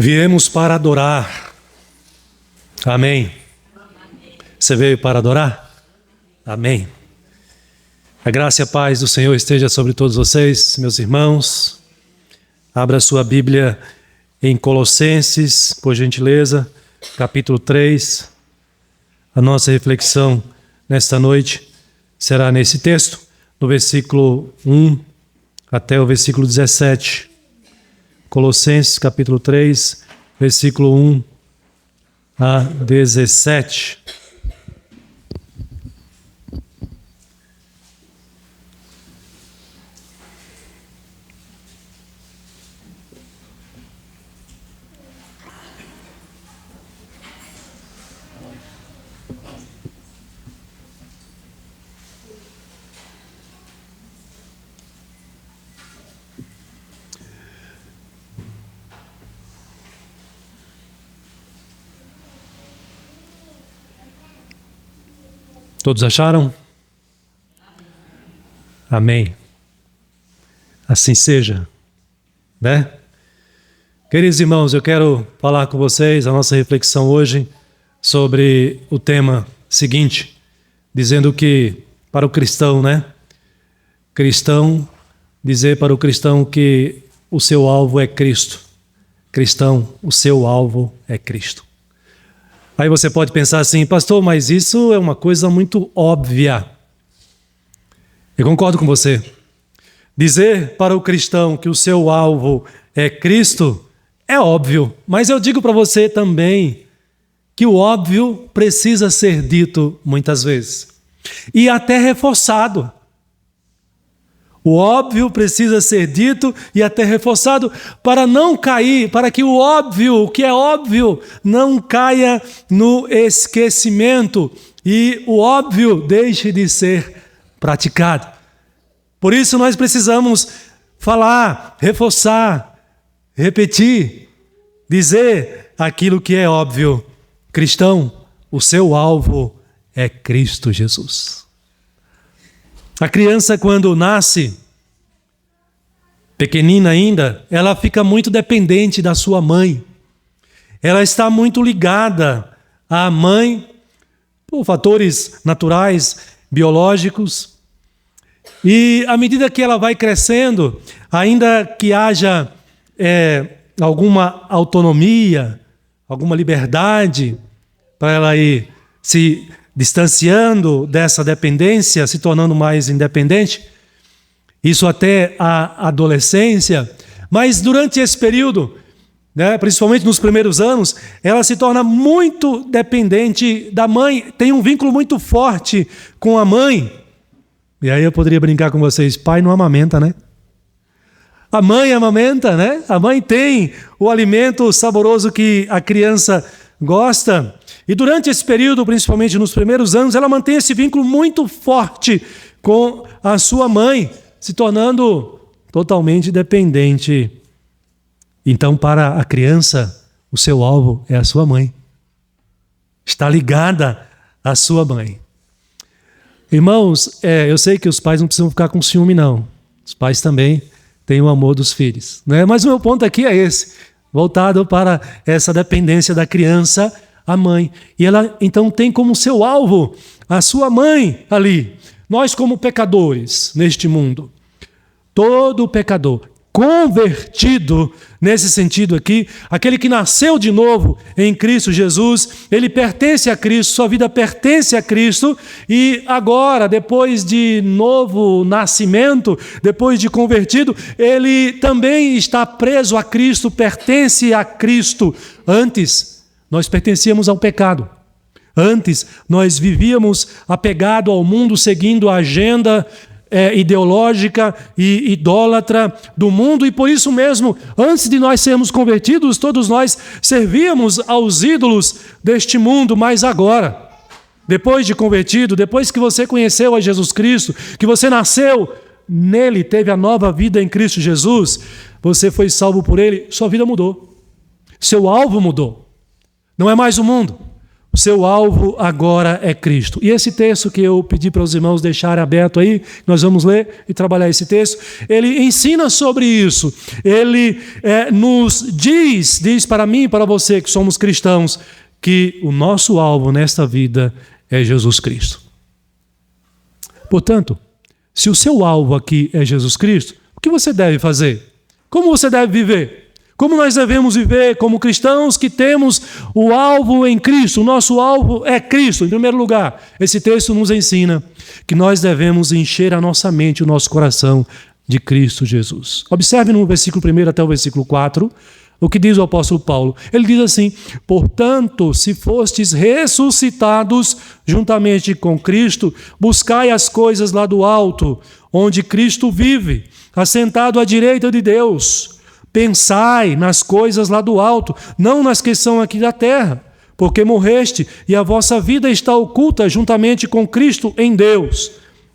Viemos para adorar. Amém. Você veio para adorar? Amém. A graça e a paz do Senhor esteja sobre todos vocês, meus irmãos. Abra sua Bíblia em Colossenses, por gentileza, capítulo 3. A nossa reflexão nesta noite será nesse texto, no versículo 1 até o versículo 17. Colossenses, capítulo 3, versículo 1 a 17. Todos acharam? Amém. Assim seja, né? Queridos irmãos, eu quero falar com vocês a nossa reflexão hoje sobre o tema seguinte, dizendo que para o cristão, né? Dizer para o cristão que o seu alvo é Cristo. Cristão, o seu alvo é Cristo. Aí você pode pensar assim, pastor, mas isso é uma coisa muito óbvia. Eu concordo com você. Dizer para o cristão que o seu alvo é Cristo é óbvio, mas eu digo para você também que o óbvio precisa ser dito muitas vezes e até reforçado. O óbvio precisa ser dito e até reforçado para não cair, para que o óbvio, o que é óbvio, não caia no esquecimento e o óbvio deixe de ser praticado. Por isso nós precisamos falar, reforçar, repetir, dizer aquilo que é óbvio. Cristão, o seu alvo é Cristo Jesus. A criança, quando nasce, pequenina ainda, ela fica muito dependente da sua mãe. Ela está muito ligada à mãe por fatores naturais, biológicos. E à medida que ela vai crescendo, ainda que haja alguma autonomia, alguma liberdade para ela ir se distanciando dessa dependência, se tornando mais independente, isso até a adolescência, mas durante esse período, né, principalmente nos primeiros anos, ela se torna muito dependente da mãe, tem um vínculo muito forte com a mãe. E aí eu poderia brincar com vocês, pai não amamenta, né? A mãe amamenta, né? A mãe tem o alimento saboroso que a criança gosta. E durante esse período, principalmente nos primeiros anos, ela mantém esse vínculo muito forte com a sua mãe, se tornando totalmente dependente. Então, para a criança, o seu alvo é a sua mãe. Está ligada à sua mãe. Irmãos, eu sei que os pais não precisam ficar com ciúme, não. Os pais também têm o amor dos filhos, né? Mas o meu ponto aqui é esse, voltado para essa dependência da criança à mãe. E ela então tem como seu alvo a sua mãe ali. Nós como pecadores neste mundo, todo pecador convertido nesse sentido aqui, aquele que nasceu de novo em Cristo Jesus, ele pertence a Cristo, sua vida pertence a Cristo e agora, depois de novo nascimento, depois de convertido, ele também está preso a Cristo, pertence a Cristo. Antes, nós pertencíamos ao pecado. Antes, nós vivíamos apegado ao mundo, seguindo a agenda ideológica e idólatra do mundo, e por isso mesmo, antes de nós sermos convertidos, todos nós servíamos aos ídolos deste mundo, mas agora, depois de convertido, depois que você conheceu a Jesus Cristo, que você nasceu nele, teve a nova vida em Cristo Jesus, você foi salvo por ele, sua vida mudou, seu alvo mudou, não é mais o mundo. O seu alvo agora é Cristo. E esse texto que eu pedi para os irmãos deixarem aberto aí, nós vamos ler e trabalhar esse texto, ele ensina sobre isso. Ele nos diz para mim e para você que somos cristãos, que o nosso alvo nesta vida é Jesus Cristo. Portanto, se o seu alvo aqui é Jesus Cristo, o que você deve fazer? Como você deve viver? Como nós devemos viver como cristãos que temos o alvo em Cristo? O nosso alvo é Cristo, em primeiro lugar. Esse texto nos ensina que nós devemos encher a nossa mente, o nosso coração de Cristo Jesus. Observe no versículo 1 até o versículo 4, o que diz o apóstolo Paulo. Ele diz assim: portanto, se fostes ressuscitados juntamente com Cristo, buscai as coisas lá do alto, onde Cristo vive, assentado à direita de Deus. Pensai nas coisas lá do alto, não nas que são aqui da terra, porque morreste e a vossa vida está oculta juntamente com Cristo em Deus.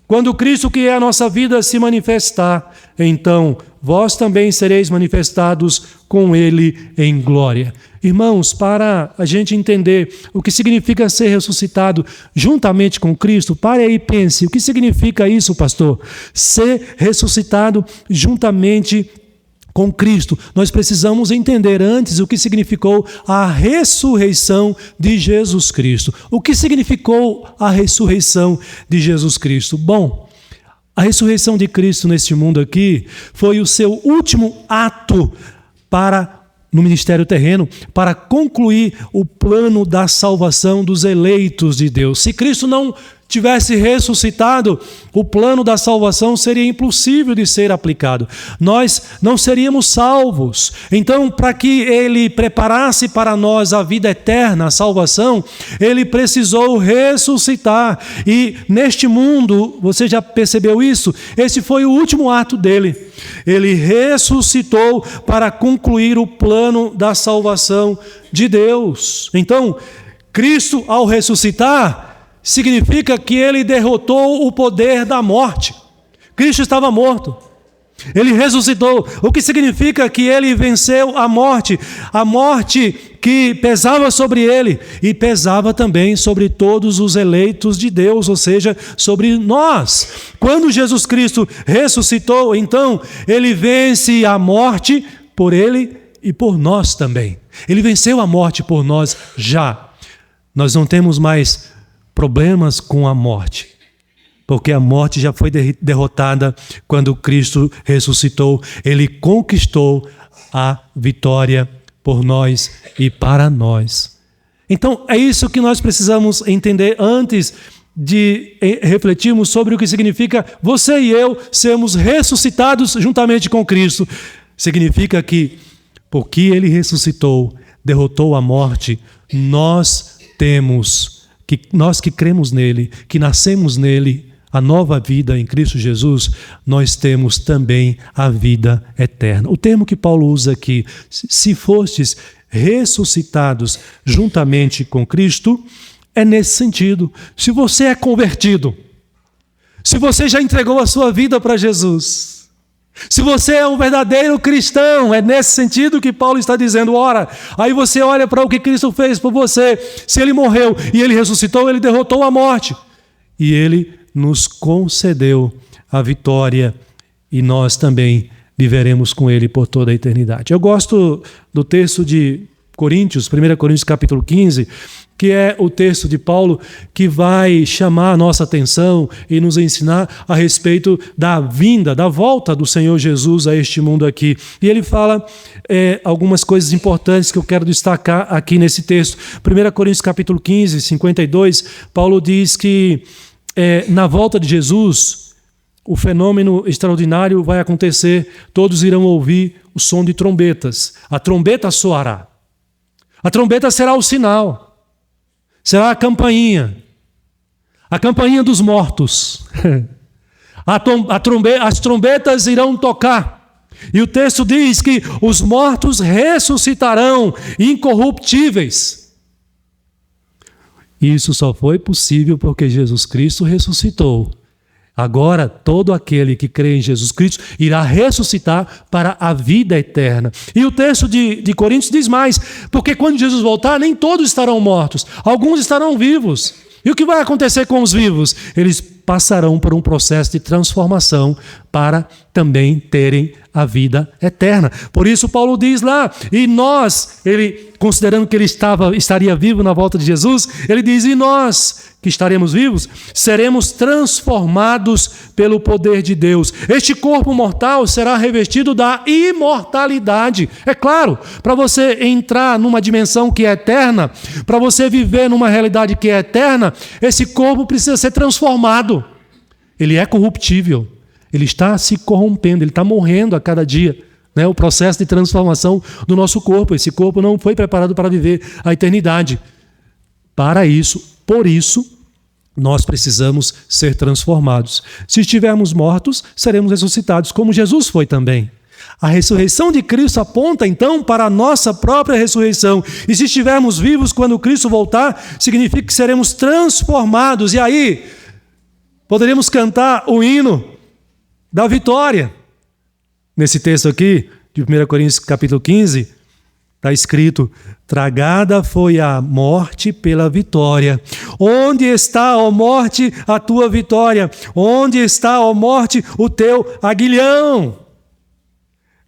Quando Cristo, que é a nossa vida, se manifestar, então vós também sereis manifestados com Ele em glória. Irmãos, para a gente entender o que significa ser ressuscitado juntamente com Cristo, pare aí e pense, o que significa isso, pastor? Ser ressuscitado juntamente com Cristo. Nós precisamos entender antes o que significou a ressurreição de Jesus Cristo. O que significou a ressurreição de Jesus Cristo? Bom, a ressurreição de Cristo neste mundo aqui foi o seu último ato no ministério terreno, para concluir o plano da salvação dos eleitos de Deus. Se Cristo não tivesse ressuscitado, o plano da salvação seria impossível de ser aplicado. Nós não seríamos salvos. Então, para que Ele preparasse para nós a vida eterna, a salvação, Ele precisou ressuscitar. E neste mundo, você já percebeu isso? Esse foi o último ato dele. Ele ressuscitou para concluir o plano da salvação de Deus. Então, Cristo, ao ressuscitar, significa que ele derrotou o poder da morte. Cristo estava morto. Ele ressuscitou, o que significa que ele venceu a morte que pesava sobre ele e pesava também sobre todos os eleitos de Deus, ou seja, sobre nós. Quando Jesus Cristo ressuscitou, então, ele vence a morte por ele e por nós também. Ele venceu a morte por nós já. Nós não temos mais problemas com a morte, porque a morte já foi derrotada quando Cristo ressuscitou. Ele conquistou a vitória por nós e para nós. Então, é isso que nós precisamos entender antes de refletirmos sobre o que significa você e eu sermos ressuscitados juntamente com Cristo. Significa que, porque Ele ressuscitou, derrotou a morte, nós que cremos nele, que nascemos nele, a nova vida em Cristo Jesus, nós temos também a vida eterna. O termo que Paulo usa aqui, se fostes ressuscitados juntamente com Cristo, é nesse sentido. Se você é convertido, se você já entregou a sua vida para Jesus, se você é um verdadeiro cristão, é nesse sentido que Paulo está dizendo. Ora, aí você olha para o que Cristo fez por você. Se Ele morreu e Ele ressuscitou, Ele derrotou a morte. E Ele nos concedeu a vitória e nós também viveremos com Ele por toda a eternidade. Eu gosto do texto de Coríntios, 1 Coríntios capítulo 15, que é o texto de Paulo que vai chamar a nossa atenção e nos ensinar a respeito da vinda, da volta do Senhor Jesus a este mundo aqui. E ele fala algumas coisas importantes que eu quero destacar aqui nesse texto. 1 Coríntios capítulo 15, 52, Paulo diz que na volta de Jesus, o fenômeno extraordinário vai acontecer, todos irão ouvir o som de trombetas. A trombeta soará. A trombeta será o sinal. Será a campainha dos mortos. As trombetas irão tocar. E o texto diz que os mortos ressuscitarão incorruptíveis. Isso só foi possível porque Jesus Cristo ressuscitou. Agora, todo aquele que crê em Jesus Cristo irá ressuscitar para a vida eterna. E o texto de Coríntios diz mais, porque quando Jesus voltar, nem todos estarão mortos, alguns estarão vivos. E o que vai acontecer com os vivos? Eles passarão por um processo de transformação para também terem a vida eterna. Por isso Paulo diz lá, e nós, ele considerando que ele estaria vivo na volta de Jesus, ele diz, e nós que estaremos vivos, seremos transformados pelo poder de Deus. Este corpo mortal será revestido da imortalidade. É claro, para você entrar numa dimensão que é eterna, para você viver numa realidade que é eterna, esse corpo precisa ser transformado. Ele é corruptível, ele está se corrompendo, ele está morrendo a cada dia. O processo de transformação do nosso corpo. Esse corpo não foi preparado para viver a eternidade. Para isso, por isso, nós precisamos ser transformados. Se estivermos mortos, seremos ressuscitados, como Jesus foi também. A ressurreição de Cristo aponta, então, para a nossa própria ressurreição. E se estivermos vivos quando Cristo voltar, significa que seremos transformados. E aí, poderíamos cantar o hino da vitória. Nesse texto aqui, de 1 Coríntios capítulo 15, está escrito, tragada foi a morte pela vitória. Onde está, ó morte, a tua vitória? Onde está, ó morte, o teu aguilhão?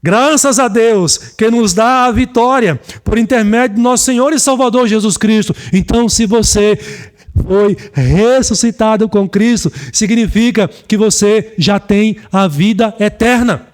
Graças a Deus que nos dá a vitória por intermédio de nosso Senhor e Salvador Jesus Cristo. Então, se você foi ressuscitado com Cristo, significa que você já tem a vida eterna.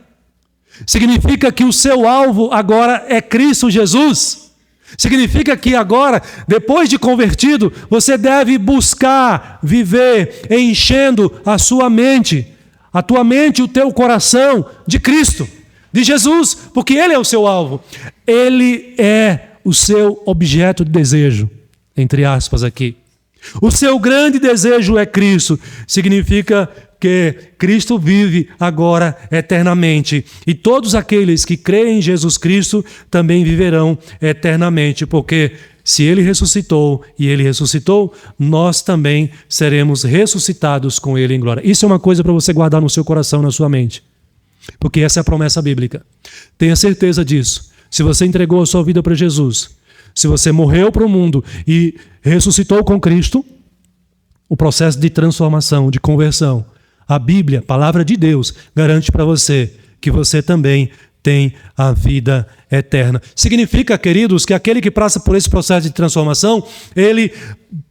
Significa que o seu alvo agora é Cristo Jesus. Significa que agora, depois de convertido, você deve buscar viver enchendo a sua mente, a tua mente e o teu coração de Cristo, de Jesus, porque Ele é o seu alvo. Ele é o seu objeto de desejo, entre aspas aqui. O seu grande desejo é Cristo. Significa que Cristo vive agora eternamente. E todos aqueles que creem em Jesus Cristo também viverão eternamente, porque se Ele ressuscitou e Ele ressuscitou, nós também seremos ressuscitados com Ele em glória. Isso é uma coisa para você guardar no seu coração, na sua mente, porque essa é a promessa bíblica. Tenha certeza disso. Se você entregou a sua vida para Jesus, se você morreu para o mundo e ressuscitou com Cristo, o processo de transformação, de conversão, a Bíblia, a palavra de Deus, garante para você que você também tem a vida eterna. Significa, queridos, que aquele que passa por esse processo de transformação, ele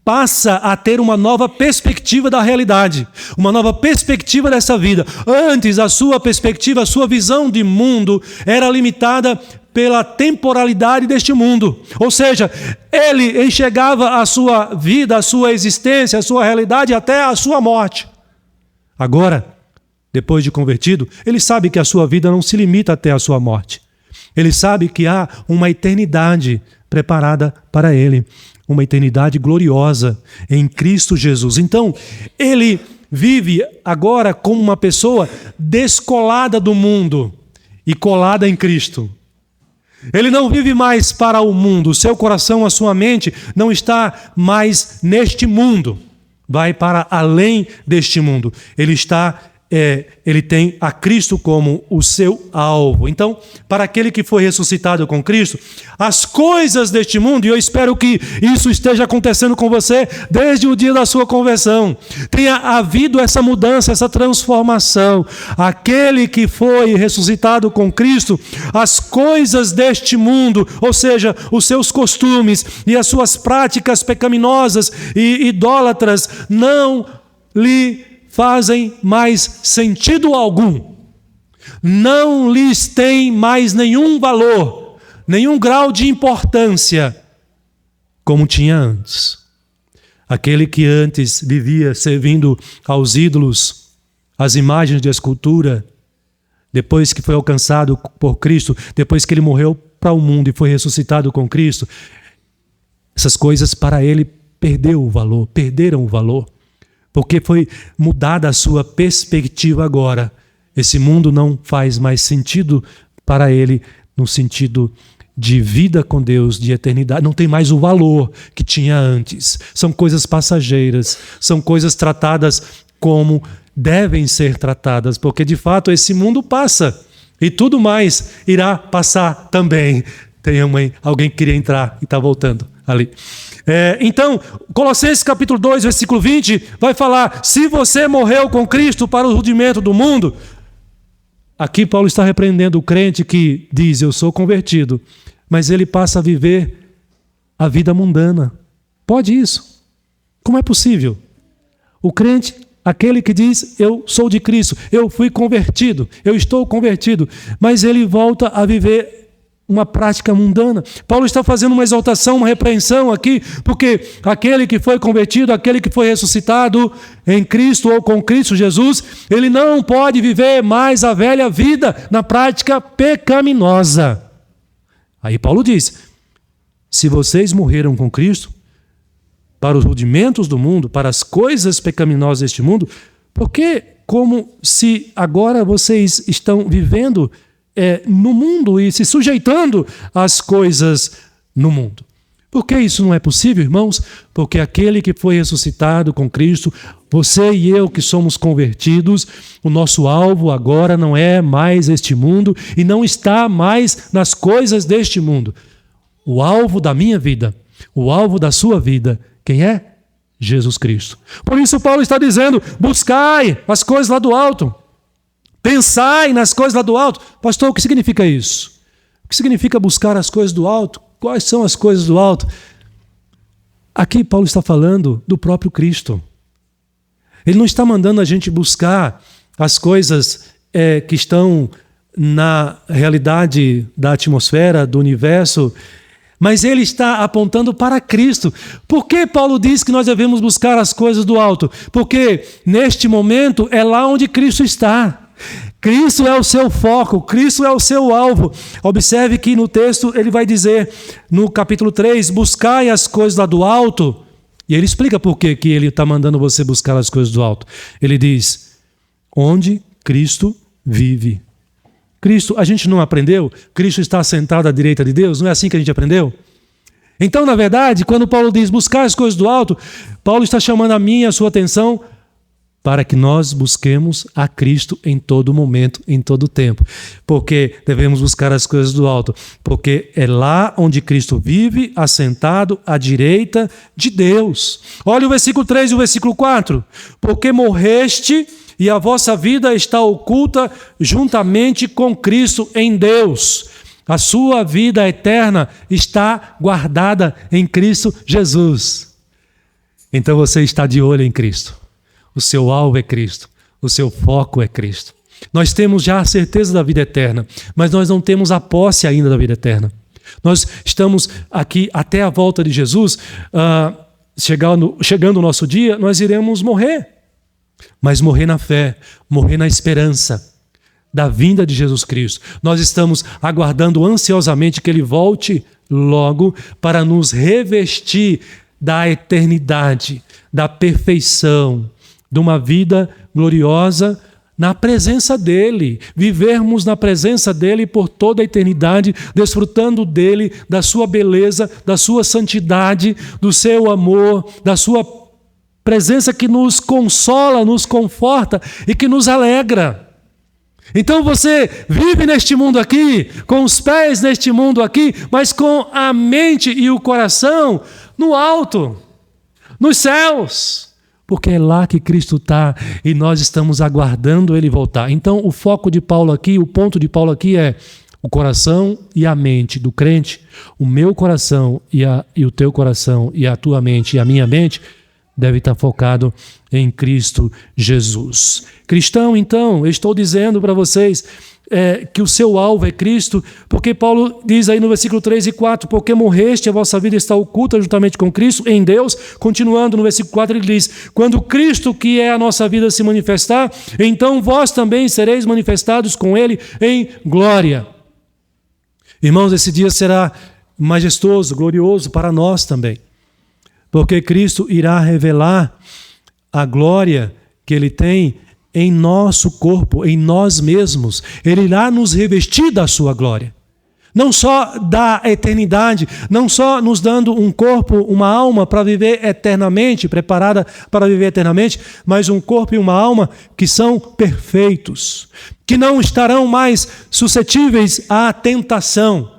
passa a ter uma nova perspectiva da realidade, uma nova perspectiva dessa vida. Antes, a sua perspectiva, a sua visão de mundo era limitada pela temporalidade deste mundo. Ou seja, ele enxergava a sua vida, a sua existência, a sua realidade até a sua morte. Agora, depois de convertido, ele sabe que a sua vida não se limita até a sua morte. Ele sabe que há uma eternidade preparada para ele, uma eternidade gloriosa em Cristo Jesus. Então, ele vive agora como uma pessoa descolada do mundo e colada em Cristo. Ele não vive mais para o mundo, o seu coração, a sua mente não está mais neste mundo, vai para além deste mundo. Ele tem a Cristo como o seu alvo. Então, para aquele que foi ressuscitado com Cristo, as coisas deste mundo, e eu espero que isso esteja acontecendo com você desde o dia da sua conversão, tenha havido essa mudança, essa transformação. Aquele que foi ressuscitado com Cristo, as coisas deste mundo, ou seja, os seus costumes e as suas práticas pecaminosas e idólatras, não lhe fazem mais sentido algum. Não lhes tem mais nenhum valor, nenhum grau de importância, como tinha antes. Aquele que antes vivia servindo aos ídolos, às imagens de escultura, depois que foi alcançado por Cristo, depois que ele morreu para o mundo e foi ressuscitado com Cristo, essas coisas para ele perderam o valor. Porque foi mudada a sua perspectiva agora. Esse mundo não faz mais sentido para ele no sentido de vida com Deus, de eternidade. Não tem mais o valor que tinha antes. São coisas passageiras, são coisas tratadas como devem ser tratadas, porque de fato esse mundo passa e tudo mais irá passar também. Tem alguém que queria entrar e está voltando ali. Então, Colossenses capítulo 2, versículo 20, vai falar: se você morreu com Cristo para o rudimento do mundo. Aqui Paulo está repreendendo o crente que diz: eu sou convertido, mas ele passa a viver a vida mundana. Pode isso? Como é possível? O crente, aquele que diz: eu sou de Cristo, eu fui convertido, eu estou convertido, mas ele volta a viver uma prática mundana. Paulo está fazendo uma exaltação, uma repreensão aqui, porque aquele que foi convertido, aquele que foi ressuscitado em Cristo ou com Cristo Jesus, ele não pode viver mais a velha vida na prática pecaminosa. Aí Paulo diz: se vocês morreram com Cristo para os rudimentos do mundo, para as coisas pecaminosas deste mundo, por que, como se agora vocês estão vivendo no mundo e se sujeitando às coisas no mundo? Por que isso não é possível, irmãos? Porque aquele que foi ressuscitado com Cristo, você e eu que somos convertidos, o nosso alvo agora não é mais este mundo e não está mais nas coisas deste mundo. O alvo da minha vida, o alvo da sua vida, quem é? Jesus Cristo. Por isso Paulo está dizendo: buscai as coisas lá do alto. Pensai nas coisas lá do alto. Pastor, o que significa isso? O que significa buscar as coisas do alto? Quais são as coisas do alto? Aqui Paulo está falando do próprio Cristo. Ele não está mandando a gente buscar as coisas que estão na realidade da atmosfera, do universo, mas ele está apontando para Cristo. Por que Paulo diz que nós devemos buscar as coisas do alto? Porque neste momento é lá onde Cristo está. Cristo é o seu foco, Cristo é o seu alvo. Observe que no texto ele vai dizer, no capítulo 3, buscai as coisas lá do alto. E ele explica por que ele está mandando você buscar as coisas do alto. Ele diz: onde Cristo vive. Cristo, a gente não aprendeu? Cristo está sentado à direita de Deus? Não é assim que a gente aprendeu? Então, na verdade, quando Paulo diz buscar as coisas do alto, Paulo está chamando a minha e a sua atenção para que nós busquemos a Cristo em todo momento, em todo tempo. Porque devemos buscar as coisas do alto, porque é lá onde Cristo vive, assentado à direita de Deus. Olha o versículo 3 e o versículo 4. Porque morreste e a vossa vida está oculta juntamente com Cristo em Deus. A sua vida eterna está guardada em Cristo Jesus. Então você está de olho em Cristo. O seu alvo é Cristo, o seu foco é Cristo. Nós temos já a certeza da vida eterna, mas nós não temos a posse ainda da vida eterna. Nós estamos aqui até a volta de Jesus, chegando o nosso dia, nós iremos morrer. Mas morrer na fé, morrer na esperança da vinda de Jesus Cristo. Nós estamos aguardando ansiosamente que Ele volte logo para nos revestir da eternidade, da perfeição, de uma vida gloriosa na presença dEle, vivermos na presença dEle por toda a eternidade, desfrutando dEle, da sua beleza, da sua santidade, do seu amor, da sua presença que nos consola, nos conforta e que nos alegra. Então você vive neste mundo aqui, com os pés neste mundo aqui, mas com a mente e o coração no alto, nos céus. Porque é lá que Cristo está e nós estamos aguardando Ele voltar. Então o foco de Paulo aqui, o ponto de Paulo aqui é o coração e a mente do crente. O meu coração e o teu coração e a tua mente e a minha mente deve estar focado em Cristo Jesus. Cristão, então, eu estou dizendo para vocês que o seu alvo é Cristo, porque Paulo diz aí no versículo 3 e 4, porque morreste, a vossa vida está oculta juntamente com Cristo em Deus. Continuando no versículo 4 ele diz, quando Cristo, que é a nossa vida, se manifestar, então vós também sereis manifestados com Ele em glória. Irmãos, esse dia será majestoso, glorioso para nós também, porque Cristo irá revelar a glória que Ele tem em nosso corpo, em nós mesmos. Ele irá nos revestir da sua glória. não só da eternidade, não só nos dando um corpo, uma alma para viver eternamente, preparada para viver eternamente, mas um corpo e uma alma que são perfeitos, que não estarão mais suscetíveis à tentação.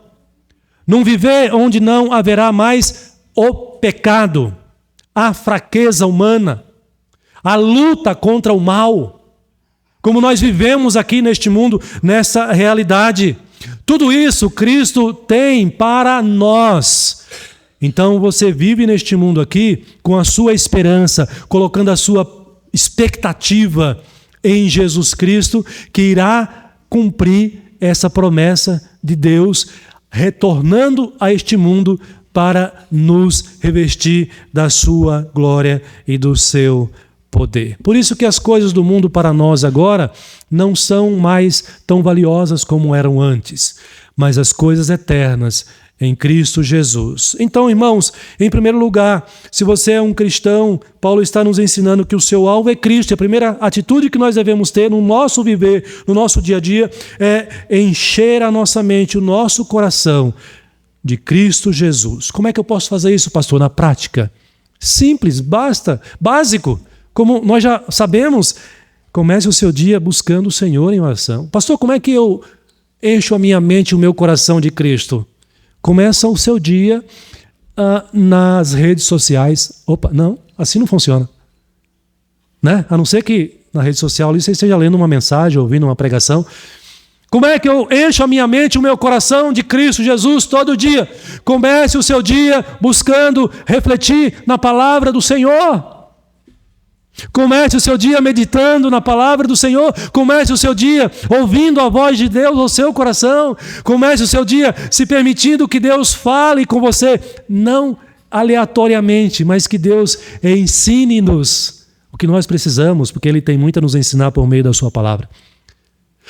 Num viver onde não haverá mais o pecado, a fraqueza humana, a luta contra o mal, como nós vivemos aqui neste mundo, nessa realidade. Tudo isso Cristo tem para nós. Então você vive neste mundo aqui com a sua esperança, colocando a sua expectativa em Jesus Cristo, que irá cumprir essa promessa de Deus, retornando a este mundo para nos revestir da sua glória e do seu poder. Por isso que as coisas do mundo para nós agora não são mais tão valiosas como eram antes, mas as coisas eternas em Cristo Jesus. Então, irmãos, em primeiro lugar, se você é um cristão, Paulo está nos ensinando que o seu alvo é Cristo. A primeira atitude que nós devemos ter no nosso viver, no nosso dia a dia, é encher a nossa mente, o nosso coração de Cristo Jesus. Como é que eu posso fazer isso, pastor? Na prática? Simples, basta, básico. Como nós já sabemos, comece o seu dia buscando o Senhor em oração. Pastor, como é que eu encho a minha mente e o meu coração de Cristo? Começa o seu dia nas redes sociais. Opa, não, assim não funciona. Né? A não ser que na rede social ali você esteja lendo uma mensagem, ouvindo uma pregação. Como é que eu encho a minha mente e o meu coração de Cristo Jesus todo dia? Comece o seu dia buscando refletir na palavra do Senhor. Comece o seu dia meditando na palavra do Senhor. Comece o seu dia ouvindo a voz de Deus ao seu coração. Comece o seu dia se permitindo que Deus fale com você, não aleatoriamente, mas que Deus ensine-nos o que nós precisamos, porque Ele tem muito a nos ensinar por meio da sua palavra.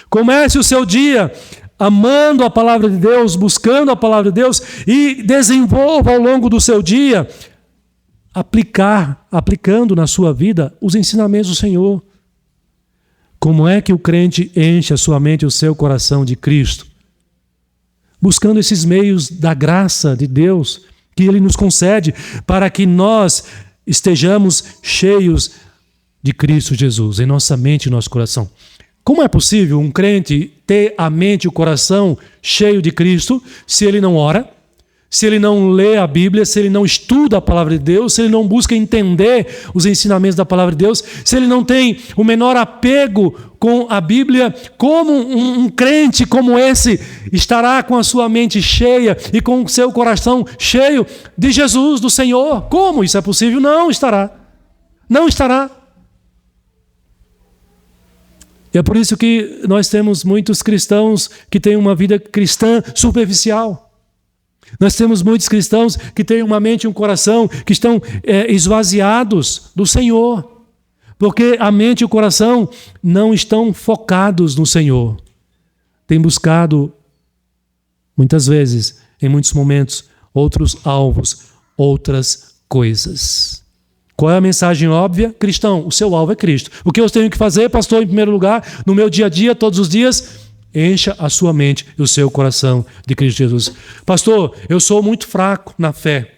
Comece o seu dia amando a palavra de Deus, buscando a palavra de Deus, e desenvolva ao longo do seu dia aplicando na sua vida os ensinamentos do Senhor. Como é que o crente enche a sua mente e o seu coração de Cristo? Buscando esses meios da graça de Deus que Ele nos concede para que nós estejamos cheios de Cristo Jesus, em nossa mente e nosso coração. Como é possível um crente ter a mente e o coração cheio de Cristo se ele não ora? Se ele não lê a Bíblia, se ele não estuda a palavra de Deus, se ele não busca entender os ensinamentos da palavra de Deus, se ele não tem o menor apego com a Bíblia, como um crente como esse estará com a sua mente cheia e com o seu coração cheio de Jesus, do Senhor? Como isso é possível? Não estará. Não estará. E é por isso que nós temos muitos cristãos que têm uma vida cristã superficial. Nós temos muitos cristãos que têm uma mente e um coração que estão esvaziados do Senhor, porque a mente e o coração não estão focados no Senhor. Tem buscado, muitas vezes, em muitos momentos, outros alvos, outras coisas. Qual é a mensagem óbvia? Cristão, o seu alvo é Cristo. O que eu tenho que fazer, pastor, em primeiro lugar, no meu dia a dia, todos os dias? Encha a sua mente e o seu coração de Cristo Jesus. Pastor, eu sou muito fraco na fé.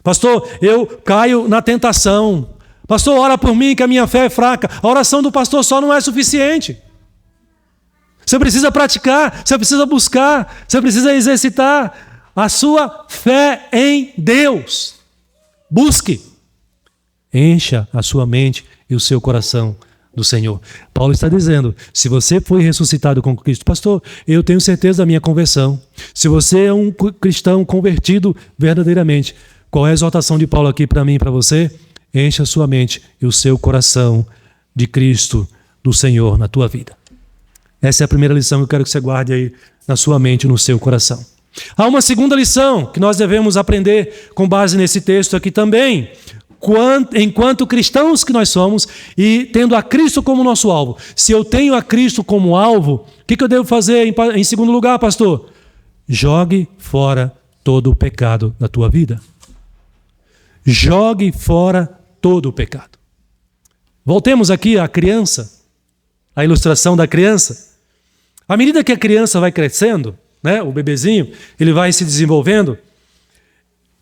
Pastor, eu caio na tentação. Pastor, ora por mim que a minha fé é fraca. A oração do pastor só não é suficiente. Você precisa praticar, você precisa buscar, você precisa exercitar a sua fé em Deus. Busque. Encha a sua mente e o seu coração do Senhor. Paulo está dizendo, se você foi ressuscitado com Cristo, pastor, eu tenho certeza da minha conversão. Se você é um cristão convertido verdadeiramente, qual é a exortação de Paulo aqui para mim e para você? Encha a sua mente e o seu coração de Cristo, do Senhor, na tua vida. Essa é a primeira lição que eu quero que você guarde aí na sua mente e no seu coração. Há uma segunda lição que nós devemos aprender com base nesse texto aqui também. Enquanto cristãos que nós somos e tendo a Cristo como nosso alvo. Se eu tenho a Cristo como alvo, o que eu devo fazer em segundo lugar, pastor? Jogue fora todo o pecado da tua vida. Jogue fora todo o pecado. Voltemos aqui à criança, a ilustração da criança. À medida que a criança vai crescendo, né, o bebezinho, ele vai se desenvolvendo.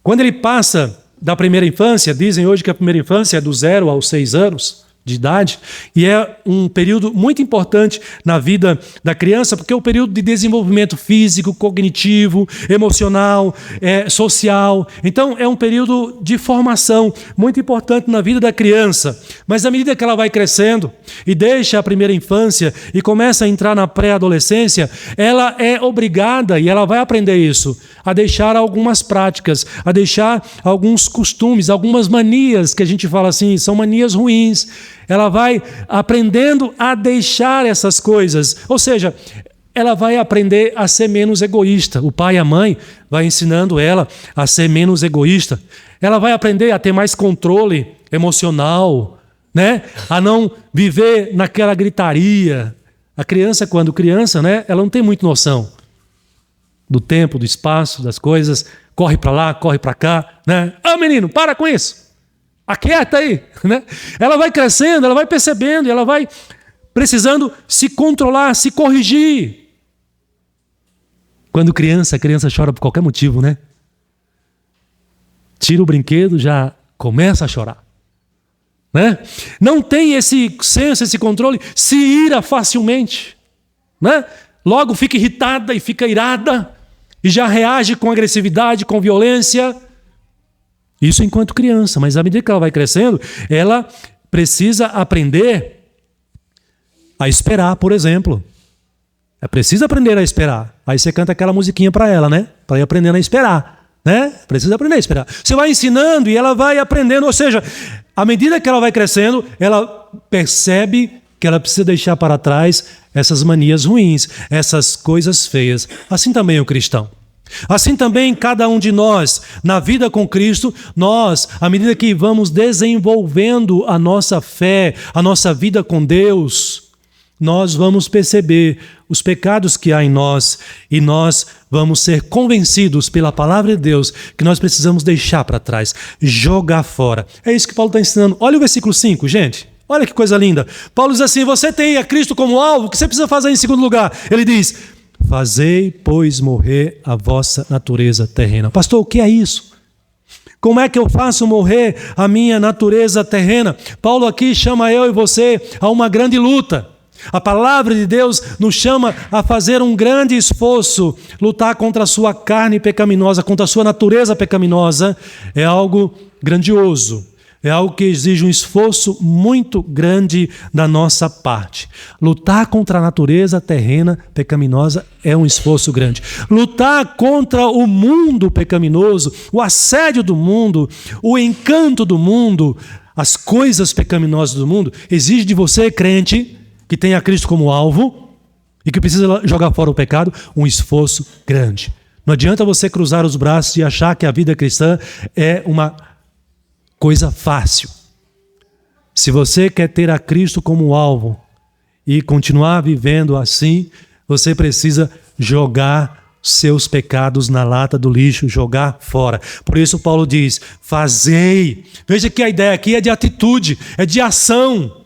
Quando ele passa da primeira infância, dizem hoje que a primeira infância é do 0 aos 6 anos de idade, e é um período muito importante na vida da criança, porque é o período de desenvolvimento físico, cognitivo, emocional, social. Então é um período de formação muito importante na vida da criança. Mas à medida que ela vai crescendo e deixa a primeira infância e começa a entrar na pré-adolescência, ela é obrigada, e ela vai aprender isso, a deixar algumas práticas, a deixar alguns costumes, algumas manias, que a gente fala assim, são manias ruins. Ela vai aprendendo a deixar essas coisas. Ou seja, ela vai aprender a ser menos egoísta. O pai e a mãe vai ensinando ela a ser menos egoísta. Ela vai aprender a ter mais controle emocional, né? A não viver naquela gritaria. A criança, quando criança, né? Ela não tem muita noção do tempo, do espaço, das coisas. Corre para lá, corre para cá, né? Menino, para com isso. Aquieta aí, né? Ela vai crescendo, ela vai percebendo, ela vai precisando se controlar, se corrigir. Quando criança, a criança chora por qualquer motivo, né? Tira o brinquedo, já começa a chorar, né? Não tem esse senso, esse controle, se ira facilmente, né? Logo fica irritada e fica irada e já reage com agressividade, com violência. Isso enquanto criança, mas à medida que ela vai crescendo, ela precisa aprender a esperar, por exemplo. É preciso aprender a esperar. Aí você canta aquela musiquinha para ela, né? Para ir aprendendo a esperar, né? Precisa aprender a esperar. Você vai ensinando e ela vai aprendendo, ou seja, à medida que ela vai crescendo, ela percebe que ela precisa deixar para trás essas manias ruins, essas coisas feias. Assim também o cristão. Assim também cada um de nós, na vida com Cristo, nós, à medida que vamos desenvolvendo a nossa fé, a nossa vida com Deus, nós vamos perceber os pecados que há em nós e nós vamos ser convencidos pela palavra de Deus que nós precisamos deixar para trás, jogar fora. É isso que Paulo está ensinando. Olha o versículo 5, gente. Olha que coisa linda. Paulo diz assim, você tem a Cristo como alvo, o que você precisa fazer em segundo lugar? Ele diz, fazei, pois, morrer a vossa natureza terrena. Pastor, o que é isso? Como é que eu faço morrer a minha natureza terrena? Paulo aqui chama eu e você a uma grande luta. A palavra de Deus nos chama a fazer um grande esforço, lutar contra a sua carne pecaminosa, contra a sua natureza pecaminosa. É algo grandioso. É algo que exige um esforço muito grande da nossa parte. Lutar contra a natureza terrena pecaminosa é um esforço grande. Lutar contra o mundo pecaminoso, o assédio do mundo, o encanto do mundo, as coisas pecaminosas do mundo, exige de você, crente, que tem a Cristo como alvo e que precisa jogar fora o pecado, um esforço grande. Não adianta você cruzar os braços e achar que a vida cristã é uma coisa fácil. Se você quer ter a Cristo como alvo e continuar vivendo assim, você precisa jogar seus pecados na lata do lixo, jogar fora. Por isso Paulo diz, fazei. Veja que a ideia aqui é de atitude, é de ação.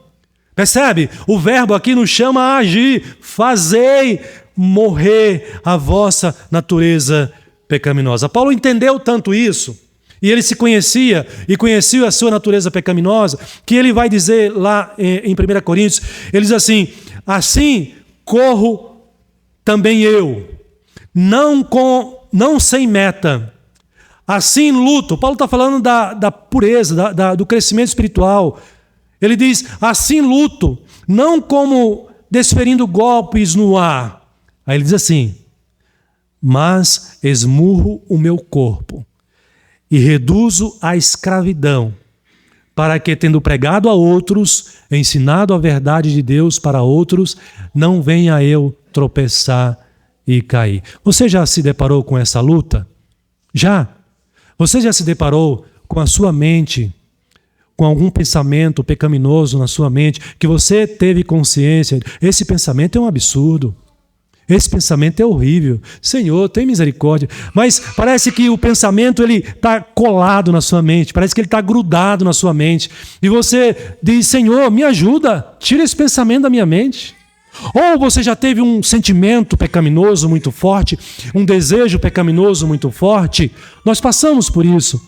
Percebe? O verbo aqui nos chama a agir. Fazei morrer a vossa natureza pecaminosa. Paulo entendeu tanto isso, e ele se conhecia, e conhecia a sua natureza pecaminosa, que ele vai dizer lá em 1 Coríntios, ele diz assim, assim corro também eu, não sem meta, assim luto. Paulo está falando da pureza, do crescimento espiritual. Ele diz, assim luto, não como desferindo golpes no ar. Aí ele diz assim, mas esmurro o meu corpo e reduzo à escravidão, para que, tendo pregado a outros, ensinado a verdade de Deus para outros, não venha eu tropeçar e cair. Você já se deparou com essa luta? Já? Você já se deparou com a sua mente, com algum pensamento pecaminoso na sua mente, que você teve consciência, esse pensamento é um absurdo, esse pensamento é horrível, Senhor, tem misericórdia, mas parece que o pensamento está colado na sua mente, parece que ele está grudado na sua mente, e você diz, Senhor, me ajuda, tira esse pensamento da minha mente. Ou você já teve um sentimento pecaminoso muito forte, um desejo pecaminoso muito forte. Nós passamos por isso.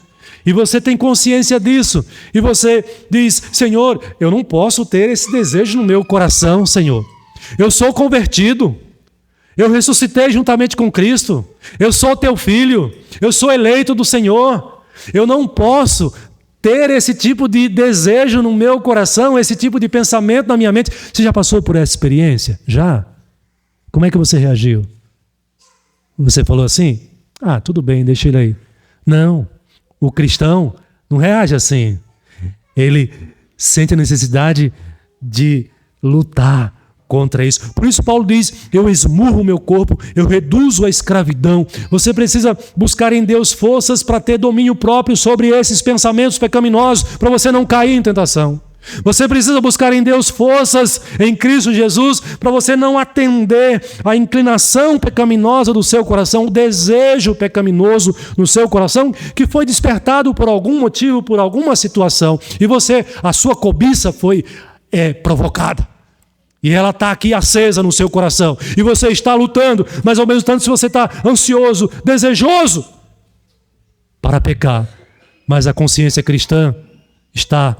E você tem consciência disso. E você diz: Senhor, eu não posso ter esse desejo no meu coração, Senhor. Eu sou convertido. Eu ressuscitei juntamente com Cristo. Eu sou teu filho. Eu sou eleito do Senhor. Eu não posso ter esse tipo de desejo no meu coração, esse tipo de pensamento na minha mente. Você já passou por essa experiência? Já? Como é que você reagiu? Você falou assim: ah, tudo bem, deixa ele aí. Não, o cristão não reage assim. Ele sente a necessidade de lutar contra isso. Por isso Paulo diz: eu esmurro o meu corpo, eu reduzo a escravidão. Você precisa buscar em Deus forças para ter domínio próprio sobre esses pensamentos pecaminosos, para você não cair em tentação. Você precisa buscar em Deus forças em Cristo Jesus para você não atender à inclinação pecaminosa do seu coração, o desejo pecaminoso no seu coração que foi despertado por algum motivo, por alguma situação, e a sua cobiça foi provocada. E ela está aqui acesa no seu coração. E você está lutando, mas ao mesmo tempo, se você está ansioso, desejoso para pecar, mas a consciência cristã está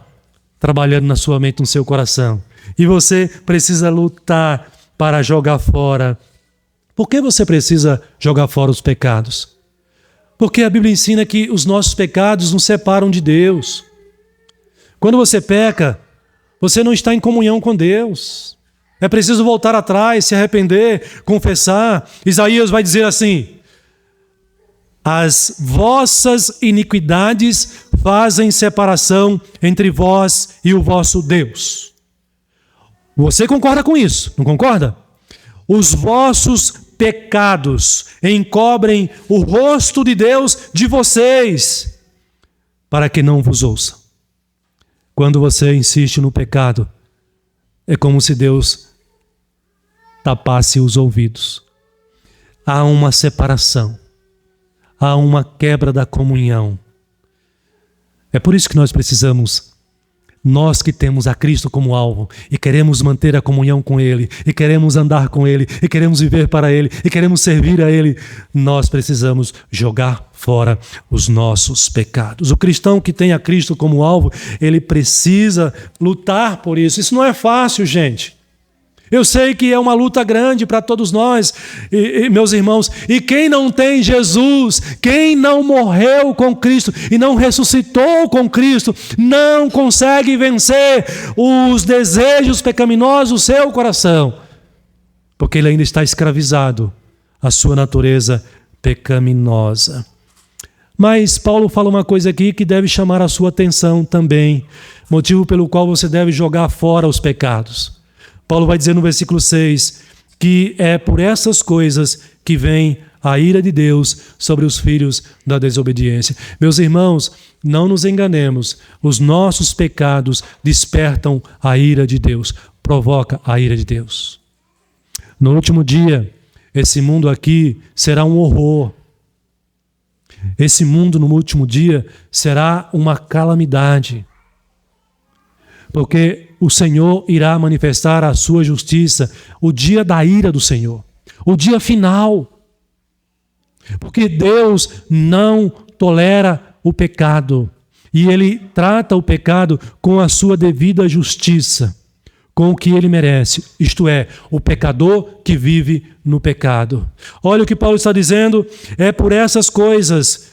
trabalhando na sua mente, no seu coração. E você precisa lutar para jogar fora. Por que você precisa jogar fora os pecados? Porque a Bíblia ensina que os nossos pecados nos separam de Deus. Quando você peca, você não está em comunhão com Deus. É preciso voltar atrás, se arrepender, confessar. Isaías vai dizer assim: as vossas iniquidades fazem separação entre vós e o vosso Deus. Você concorda com isso, não concorda? Os vossos pecados encobrem o rosto de Deus de vocês, para que não vos ouça. Quando você insiste no pecado, é como se Deus tapasse os ouvidos. Há uma separação. Há uma quebra da comunhão. É por isso que nós precisamos, nós que temos a Cristo como alvo e queremos manter a comunhão com Ele, e queremos andar com Ele, e queremos viver para Ele, e queremos servir a Ele, nós precisamos jogar fora os nossos pecados. O cristão que tem a Cristo como alvo, ele precisa lutar por isso. Isso não é fácil, gente. Eu sei que é uma luta grande para todos nós, meus irmãos. E quem não tem Jesus, quem não morreu com Cristo e não ressuscitou com Cristo, não consegue vencer os desejos pecaminosos do seu coração, porque ele ainda está escravizado à sua natureza pecaminosa. Mas Paulo fala uma coisa aqui que deve chamar a sua atenção também, motivo pelo qual você deve jogar fora os pecados. Paulo vai dizer no versículo 6 que é por essas coisas que vem a ira de Deus sobre os filhos da desobediência. Meus irmãos, não nos enganemos, os nossos pecados despertam a ira de Deus, provoca a ira de Deus. No último dia, esse mundo aqui será um horror. Esse mundo no último dia será uma calamidade. Porque o Senhor irá manifestar a sua justiça, o dia da ira do Senhor, o dia final. Porque Deus não tolera o pecado e Ele trata o pecado com a sua devida justiça, com o que ele merece, isto é, o pecador que vive no pecado. Olha o que Paulo está dizendo, é por essas coisas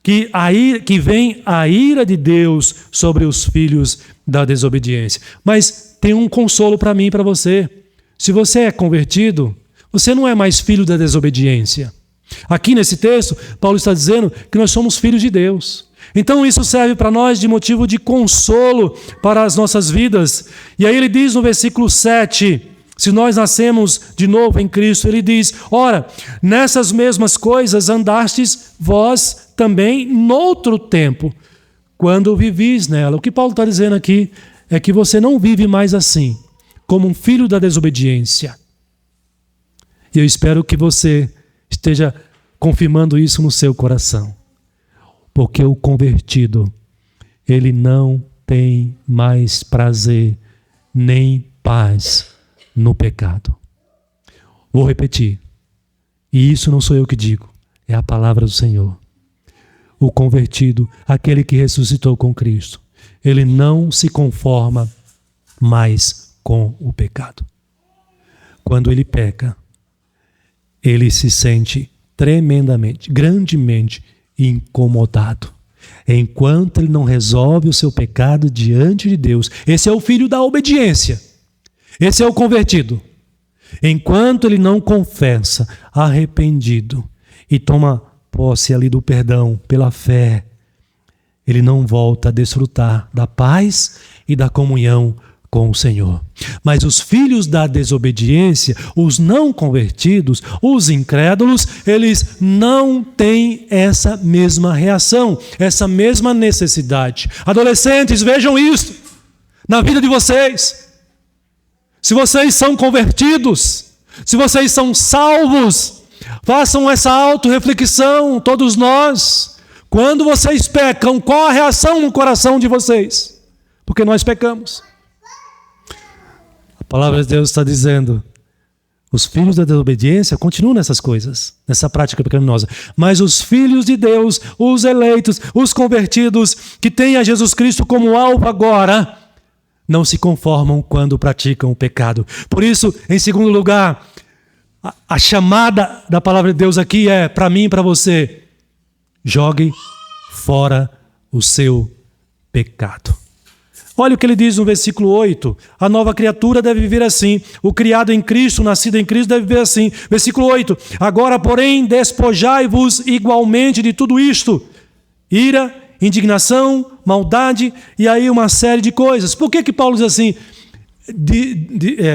que vem a ira de Deus sobre os filhos da desobediência. Mas tem um consolo para mim e para você. Se você é convertido, você não é mais filho da desobediência. Aqui nesse texto, Paulo está dizendo que nós somos filhos de Deus. Então isso serve para nós de motivo de consolo para as nossas vidas. E aí ele diz no versículo 7, se nós nascemos de novo em Cristo, ele diz: ora, nessas mesmas coisas andastes vós também noutro tempo, quando vivis nela. O que Paulo está dizendo aqui é que você não vive mais assim, como um filho da desobediência. E eu espero que você esteja confirmando isso no seu coração. Porque o convertido, ele não tem mais prazer nem paz no pecado. Vou repetir. E isso não sou eu que digo, é a palavra do Senhor. O convertido, aquele que ressuscitou com Cristo, ele não se conforma mais com o pecado. Quando ele peca, ele se sente tremendamente, grandemente incomodado. Enquanto ele não resolve o seu pecado diante de Deus, esse é o filho da obediência. Esse é o convertido. Enquanto ele não confessa, arrependido, e toma posse ali do perdão pela fé, ele não volta a desfrutar da paz e da comunhão com o Senhor. Mas os filhos da desobediência, os não convertidos, os incrédulos, eles não têm essa mesma reação, essa mesma necessidade. Adolescentes, vejam isso na vida de vocês. Se vocês são convertidos, se vocês são salvos, façam essa autorreflexão, todos nós. Quando vocês pecam, qual a reação no coração de vocês? Porque nós pecamos. A palavra de Deus está dizendo, os filhos da desobediência continuam nessas coisas, nessa prática pecaminosa. Mas os filhos de Deus, os eleitos, os convertidos, que têm a Jesus Cristo como alvo agora, não se conformam quando praticam o pecado. Por isso, em segundo lugar, a chamada da palavra de Deus aqui é, para mim e para você, jogue fora o seu pecado. Olha o que ele diz no versículo 8. A nova criatura deve viver assim. O criado em Cristo, nascido em Cristo, deve viver assim. Versículo 8. Agora, porém, despojai-vos igualmente de tudo isto. Ira, indignação, maldade e aí uma série de coisas. Por que Paulo diz assim?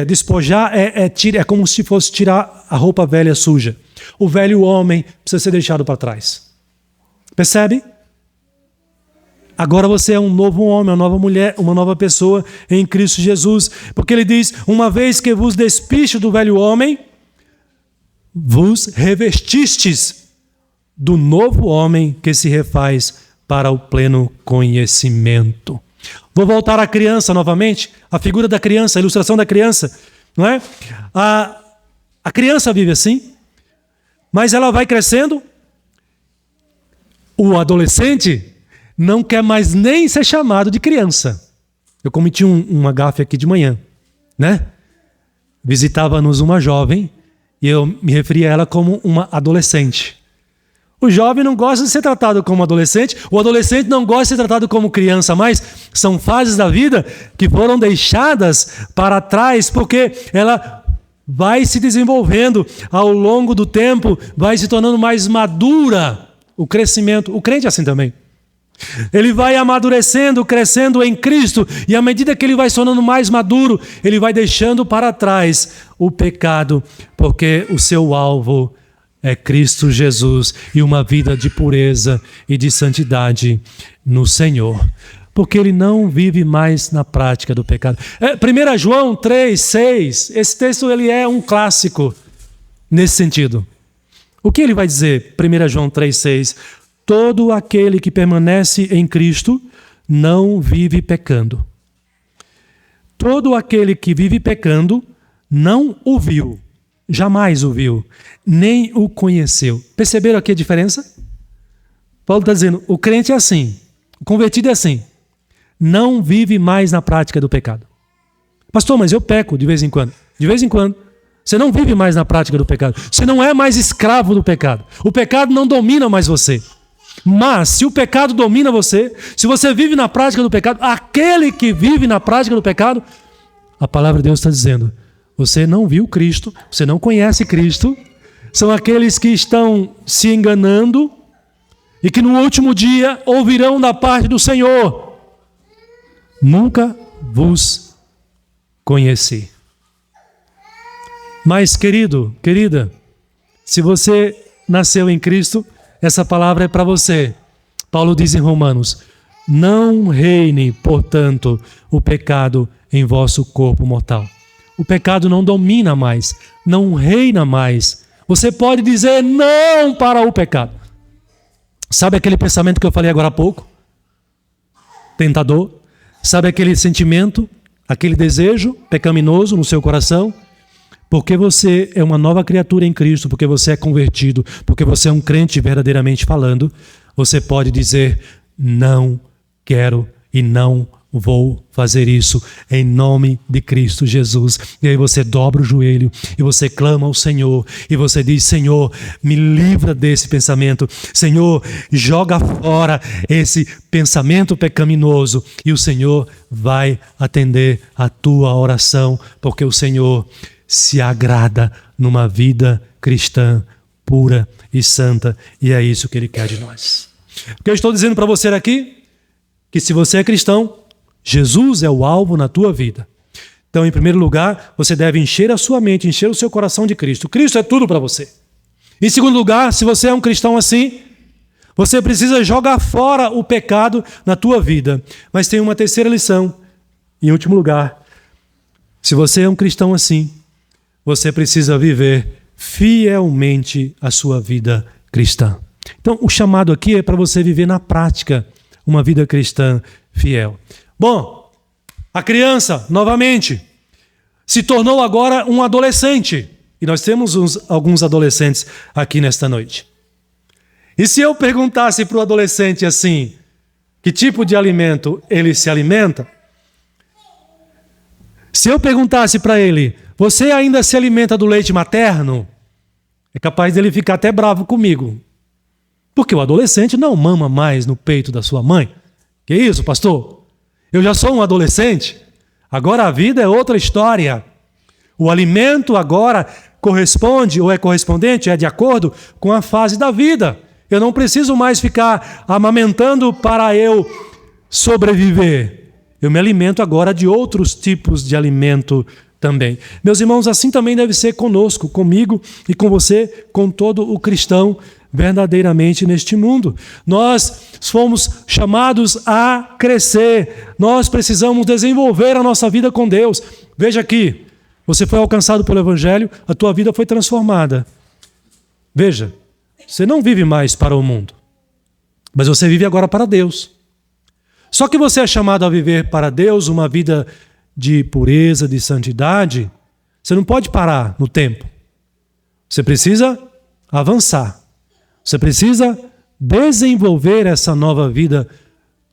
Despojar é como se fosse tirar a roupa velha suja. O velho homem precisa ser deixado para trás. Percebe? Agora você é um novo homem, uma nova mulher, uma nova pessoa em Cristo Jesus. Porque ele diz, uma vez que vos despiste do velho homem, vos revestistes do novo homem que se refaz para o pleno conhecimento. Vou voltar à criança novamente, a figura da criança, a ilustração da criança, não é? A criança vive assim, mas ela vai crescendo. O adolescente não quer mais nem ser chamado de criança. Eu cometi uma gafe aqui de manhã, né? Visitava-nos uma jovem e eu me referia a ela como uma adolescente. O jovem não gosta de ser tratado como adolescente, o adolescente não gosta de ser tratado como criança, mas são fases da vida que foram deixadas para trás, porque ela vai se desenvolvendo ao longo do tempo, vai se tornando mais madura o crescimento. O crente é assim também. Ele vai amadurecendo, crescendo em Cristo, e à medida que ele vai se tornando mais maduro, ele vai deixando para trás o pecado, porque o seu alvo é Cristo Jesus e uma vida de pureza e de santidade no Senhor. Porque ele não vive mais na prática do pecado. 1 João 3,6, esse texto ele é um clássico nesse sentido. O que ele vai dizer? 1 João 3,6. Todo aquele que permanece em Cristo não vive pecando. Todo aquele que vive pecando não o viu. Jamais o viu, nem o conheceu. Perceberam aqui a diferença? Paulo está dizendo, o crente é assim, o convertido é assim. Não vive mais na prática do pecado. Pastor, mas eu peco de vez em quando. De vez em quando. Você não vive mais na prática do pecado. Você não é mais escravo do pecado. O pecado não domina mais você. Mas, se o pecado domina você, se você vive na prática do pecado, aquele que vive na prática do pecado, a palavra de Deus está dizendo, você não viu Cristo, você não conhece Cristo, são aqueles que estão se enganando e que no último dia ouvirão da parte do Senhor, nunca vos conheci. Mas, querido, querida, se você nasceu em Cristo, essa palavra é para você. Paulo diz em Romanos, não reine, portanto, o pecado em vosso corpo mortal. O pecado não domina mais, não reina mais. Você pode dizer não para o pecado. Sabe aquele pensamento que eu falei agora há pouco? Tentador. Sabe aquele sentimento, aquele desejo pecaminoso no seu coração? porque você é uma nova criatura em Cristo, porque você é convertido, porque você é um crente verdadeiramente falando, você pode dizer: não quero e não vou fazer isso em nome de Cristo Jesus. E aí você dobra o joelho e você clama ao Senhor e você diz: Senhor, me livra desse pensamento. Senhor, joga fora esse pensamento pecaminoso. E o Senhor vai atender a tua oração, porque o Senhor se agrada numa vida cristã pura e santa, e é isso que Ele quer de nós. O que eu estou dizendo para você aqui, que se você é cristão, Jesus é o alvo na tua vida. Então, em primeiro lugar, você deve encher a sua mente, encher o seu coração de Cristo. Cristo é tudo para você. Em segundo lugar, se você é um cristão assim, você precisa jogar fora o pecado na tua vida. Mas tem uma terceira lição. Em último lugar, se você é um cristão assim, você precisa viver fielmente a sua vida cristã. Então, o chamado aqui é para você viver na prática uma vida cristã fiel. Bom, a criança, novamente, se tornou agora um adolescente. E nós temos alguns adolescentes aqui nesta noite. E se eu perguntasse para o adolescente assim, que tipo de alimento ele se alimenta? Se eu perguntasse para ele: você ainda se alimenta do leite materno? É capaz dele ficar até bravo comigo. Porque o adolescente não mama mais no peito da sua mãe. Que isso, pastor? Eu já sou um adolescente. Agora a vida é outra história. O alimento agora corresponde, ou é correspondente, é de acordo com a fase da vida. Eu não preciso mais ficar amamentando para eu sobreviver. Eu me alimento agora de outros tipos de alimento também. Meus irmãos, assim também deve ser conosco, comigo e com você, com todo o cristão verdadeiramente neste mundo. Nós fomos chamados a crescer. Nós precisamos desenvolver a nossa vida com Deus. Veja aqui, você foi alcançado pelo Evangelho, a tua vida foi transformada. Veja, você não vive mais para o mundo, mas você vive agora para Deus. Só que você é chamado a viver para Deus uma vida de pureza, de santidade. Você não pode parar no tempo. Você precisa avançar. Você precisa desenvolver essa nova vida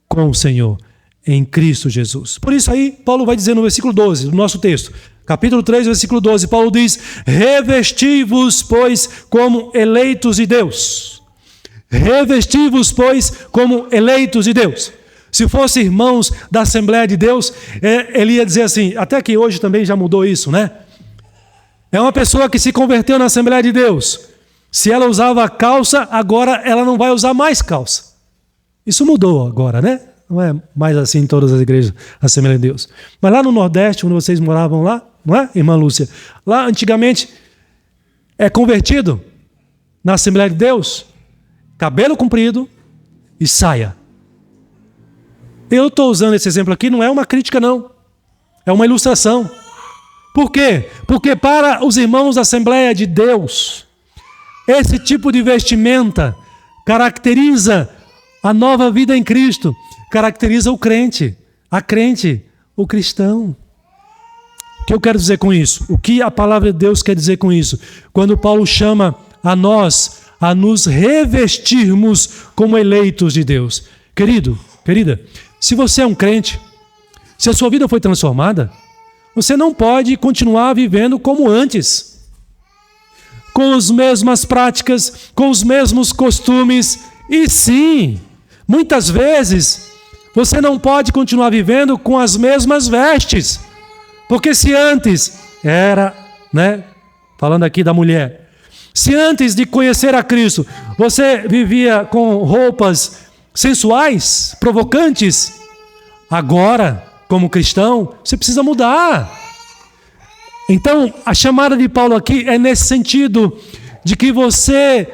com o Senhor, em Cristo Jesus. Por isso aí, Paulo vai dizer no versículo 12 do nosso texto, capítulo 3, versículo 12, Paulo diz: revesti-vos, pois, como eleitos de Deus. Revesti-vos, pois, como eleitos de Deus. Se fosse irmãos da Assembleia de Deus, ele ia dizer assim, até que hoje também já mudou isso, né? É uma pessoa que se converteu na Assembleia de Deus. Se ela usava calça, agora ela não vai usar mais calça. Isso mudou agora, né? Não é mais assim em todas as igrejas da Assembleia de Deus. Mas lá no Nordeste, onde vocês moravam lá, não é, irmã Lúcia? Lá antigamente é convertido na Assembleia de Deus, cabelo comprido e saia. Eu estou usando esse exemplo aqui, não é uma crítica não, é uma ilustração. Por quê? Porque para os irmãos da Assembleia de Deus, esse tipo de vestimenta caracteriza a nova vida em Cristo, caracteriza o crente, a crente, o cristão. O que eu quero dizer com isso? O que a palavra de Deus quer dizer com isso? Quando Paulo chama a nós a nos revestirmos como eleitos de Deus. Querido, querida, se você é um crente, se a sua vida foi transformada, você não pode continuar vivendo como antes, com as mesmas práticas, com os mesmos costumes. E sim, muitas vezes, você não pode continuar vivendo com as mesmas vestes. Porque se antes era, né, falando aqui da mulher, se antes de conhecer a Cristo, você vivia com roupas sensuais, provocantes, agora, como cristão, você precisa mudar. Então, a chamada de Paulo aqui é nesse sentido, de que você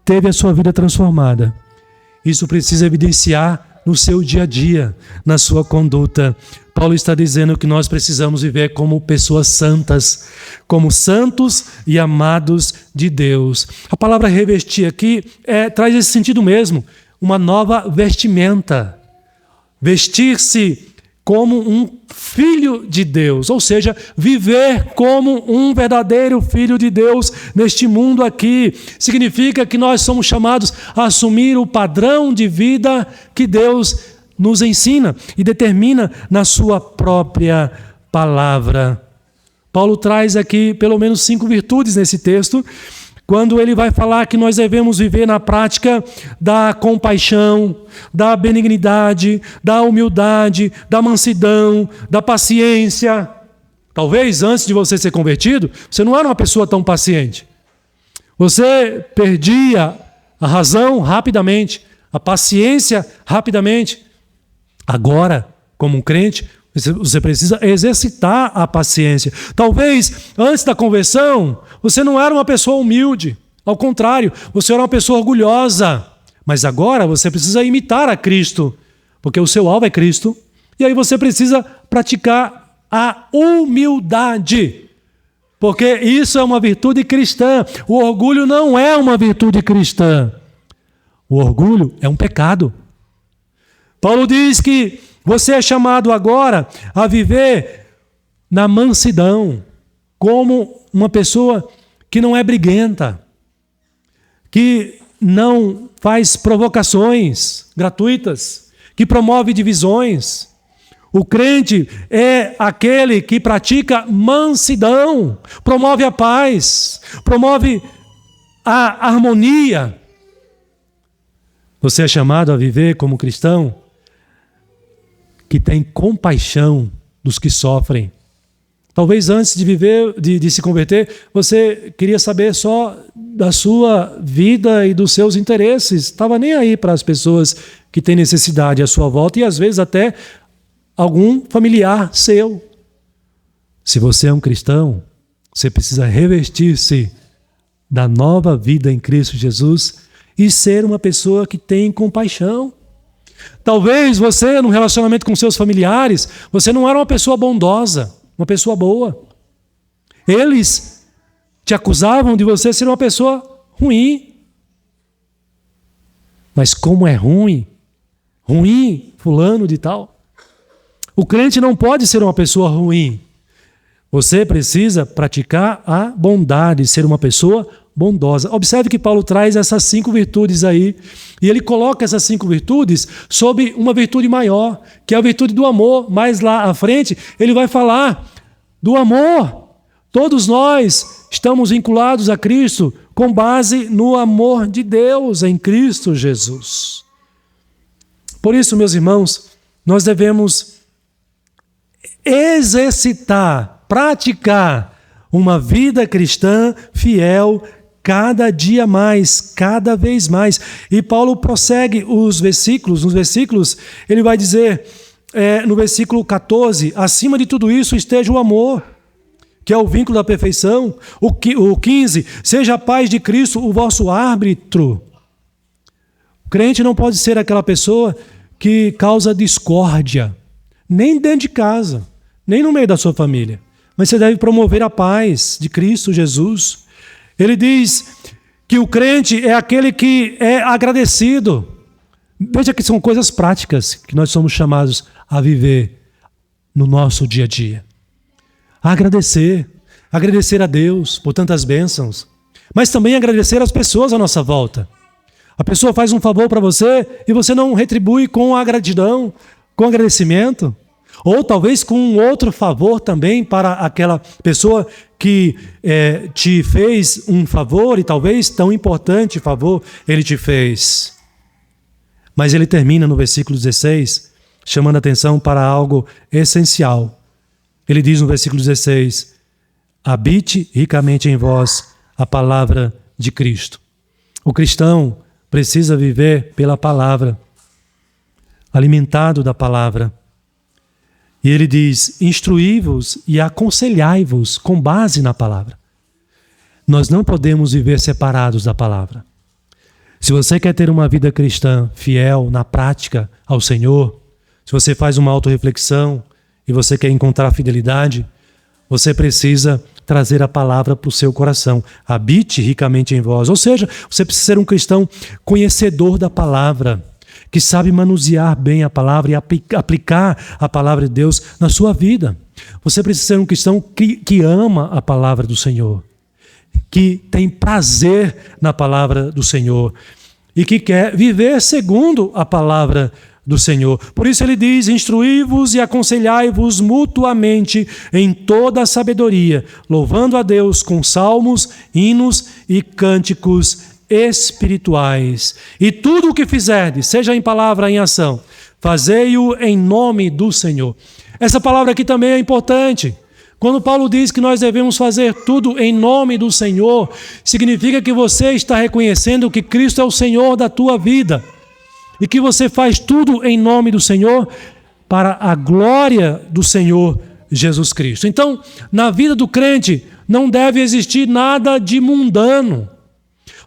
teve a sua vida transformada. Isso precisa evidenciar no seu dia a dia, na sua conduta. Paulo está dizendo que nós precisamos viver como pessoas santas, como santos e amados de Deus. A palavra revestir aqui traz esse sentido mesmo, uma nova vestimenta. Vestir-se como um filho de Deus, ou seja, viver como um verdadeiro filho de Deus neste mundo aqui. Significa que nós somos chamados a assumir o padrão de vida que Deus nos ensina e determina na sua própria palavra. Paulo traz aqui pelo menos 5 virtudes nesse texto, quando ele vai falar que nós devemos viver na prática da compaixão, da benignidade, da humildade, da mansidão, da paciência. Talvez antes de você ser convertido, você não era uma pessoa tão paciente. Você perdia a razão rapidamente, a paciência rapidamente. Agora, como um crente, você precisa exercitar a paciência. Talvez, antes da conversão, você não era uma pessoa humilde. Ao contrário, você era uma pessoa orgulhosa. Mas agora você precisa imitar a Cristo, porque o seu alvo é Cristo. E aí você precisa praticar a humildade, porque isso é uma virtude cristã. O orgulho não é uma virtude cristã. O orgulho é um pecado. Paulo diz que você é chamado agora a viver na mansidão, como uma pessoa que não é briguenta, que não faz provocações gratuitas, que promove divisões. O crente é aquele que pratica mansidão, promove a paz, promove a harmonia. Você é chamado a viver como cristão que tem compaixão dos que sofrem. Talvez antes de viver, de se converter, você queria saber só da sua vida e dos seus interesses. Estava nem aí para as pessoas que têm necessidade à sua volta e às vezes até algum familiar seu. Se você é um cristão, você precisa revestir-se da nova vida em Cristo Jesus e ser uma pessoa que tem compaixão. Talvez você, no relacionamento com seus familiares, você não era uma pessoa bondosa, uma pessoa boa. Eles te acusavam de você ser uma pessoa ruim. Mas como é ruim fulano de tal. O crente não pode ser uma pessoa ruim. Você precisa praticar a bondade, ser uma pessoa bondosa. Observe que Paulo traz essas 5 virtudes aí, e ele coloca essas 5 virtudes sob uma virtude maior, que é a virtude do amor. Mais lá à frente, ele vai falar do amor. Todos nós estamos vinculados a Cristo com base no amor de Deus em Cristo Jesus. Por isso, meus irmãos, nós devemos exercitar, praticar uma vida cristã fiel cada dia mais, cada vez mais. E Paulo prossegue nos versículos, ele vai dizer, no versículo 14, acima de tudo isso esteja o amor, que é o vínculo da perfeição. O 15, seja a paz de Cristo o vosso árbitro. O crente não pode ser aquela pessoa que causa discórdia, nem dentro de casa, nem no meio da sua família. Mas você deve promover a paz de Cristo Jesus. Ele diz que o crente é aquele que é agradecido. Veja que são coisas práticas que nós somos chamados a viver no nosso dia a dia. Agradecer a Deus por tantas bênçãos, mas também agradecer as pessoas à nossa volta. A pessoa faz um favor para você e você não retribui com a gratidão, com agradecimento. Ou talvez com um outro favor também para aquela pessoa que te fez um favor, e talvez tão importante favor ele te fez. Mas ele termina no versículo 16, chamando a atenção para algo essencial. Ele diz no versículo 16, habite ricamente em vós a palavra de Cristo. O cristão precisa viver pela palavra, alimentado da palavra. E ele diz, instruí-vos e aconselhai-vos com base na palavra. Nós não podemos viver separados da palavra. Se você quer ter uma vida cristã fiel na prática ao Senhor, se você faz uma autorreflexão e você quer encontrar fidelidade, você precisa trazer a palavra para o seu coração. Habite ricamente em vós. Ou seja, você precisa ser um cristão conhecedor da palavra, que sabe manusear bem a palavra e aplicar a palavra de Deus na sua vida. Você precisa ser um cristão que ama a palavra do Senhor, que tem prazer na palavra do Senhor e que quer viver segundo a palavra do Senhor. Por isso ele diz: instruí-vos e aconselhai-vos mutuamente em toda a sabedoria, louvando a Deus com salmos, hinos e cânticos espirituais. E tudo o que fizerdes, seja em palavra ou em ação, fazei-o em nome do Senhor. Essa palavra aqui também é importante. Quando Paulo diz que nós devemos fazer tudo em nome do Senhor, significa que você está reconhecendo que Cristo é o Senhor da tua vida e que você faz tudo em nome do Senhor para a glória do Senhor Jesus Cristo. Então, na vida do crente não deve existir nada de mundano.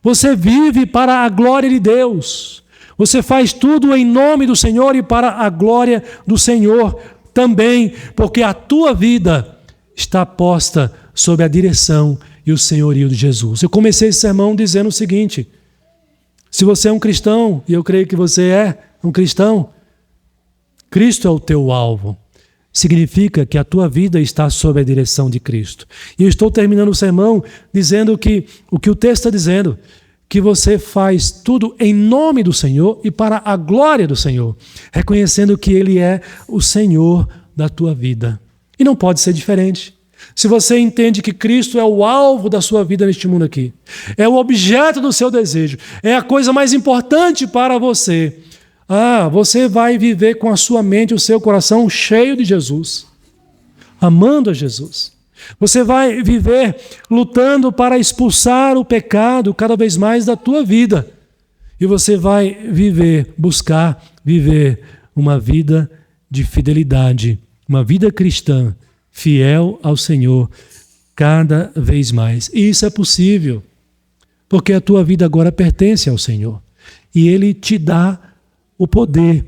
Você vive para a glória de Deus. Você faz tudo em nome do Senhor e para a glória do Senhor também, porque a tua vida está posta sob a direção e o senhorio de Jesus. Eu comecei esse sermão dizendo o seguinte: se você é um cristão, e eu creio que você é um cristão, Cristo é o teu alvo. Significa que a tua vida está sob a direção de Cristo. E eu estou terminando o sermão dizendo que o que o texto está dizendo, que você faz tudo em nome do Senhor e para a glória do Senhor, reconhecendo que Ele é o Senhor da tua vida. E não pode ser diferente. Se você entende que Cristo é o alvo da sua vida neste mundo aqui, é o objeto do seu desejo, é a coisa mais importante para você, você vai viver com a sua mente e o seu coração cheio de Jesus, amando a Jesus. Você vai viver lutando para expulsar o pecado cada vez mais da tua vida. E você vai buscar viver uma vida de fidelidade, uma vida cristã, fiel ao Senhor, cada vez mais. E isso é possível, porque a tua vida agora pertence ao Senhor. E Ele te dá o poder,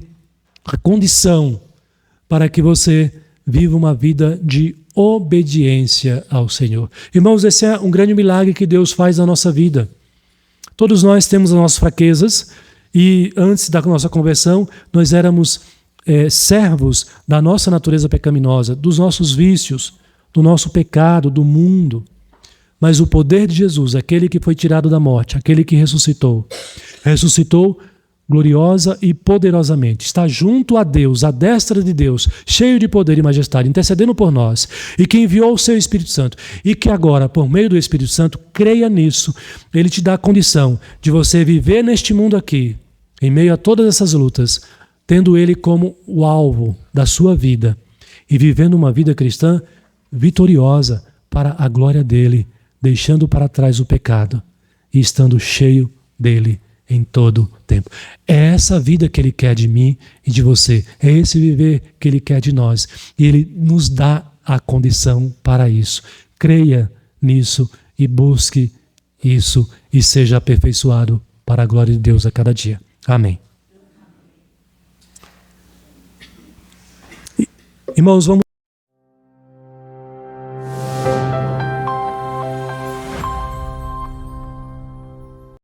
a condição para que você viva uma vida de obediência ao Senhor. Irmãos, esse é um grande milagre que Deus faz na nossa vida. Todos nós temos as nossas fraquezas e antes da nossa conversão nós éramos servos da nossa natureza pecaminosa, dos nossos vícios, do nosso pecado, do mundo. Mas o poder de Jesus, aquele que foi tirado da morte, aquele que ressuscitou gloriosa e poderosamente, está junto a Deus, à destra de Deus, cheio de poder e majestade, intercedendo por nós, e que enviou o seu Espírito Santo, e que agora, por meio do Espírito Santo, creia nisso. Ele te dá a condição de você viver neste mundo aqui, em meio a todas essas lutas, tendo Ele como o alvo da sua vida, e vivendo uma vida cristã vitoriosa para a glória dEle, deixando para trás o pecado, e estando cheio dEle em todo tempo. É essa vida que Ele quer de mim e de você. É esse viver que Ele quer de nós. E Ele nos dá a condição para isso. Creia nisso e busque isso e seja aperfeiçoado para a glória de Deus a cada dia. Amém. Irmãos, vamos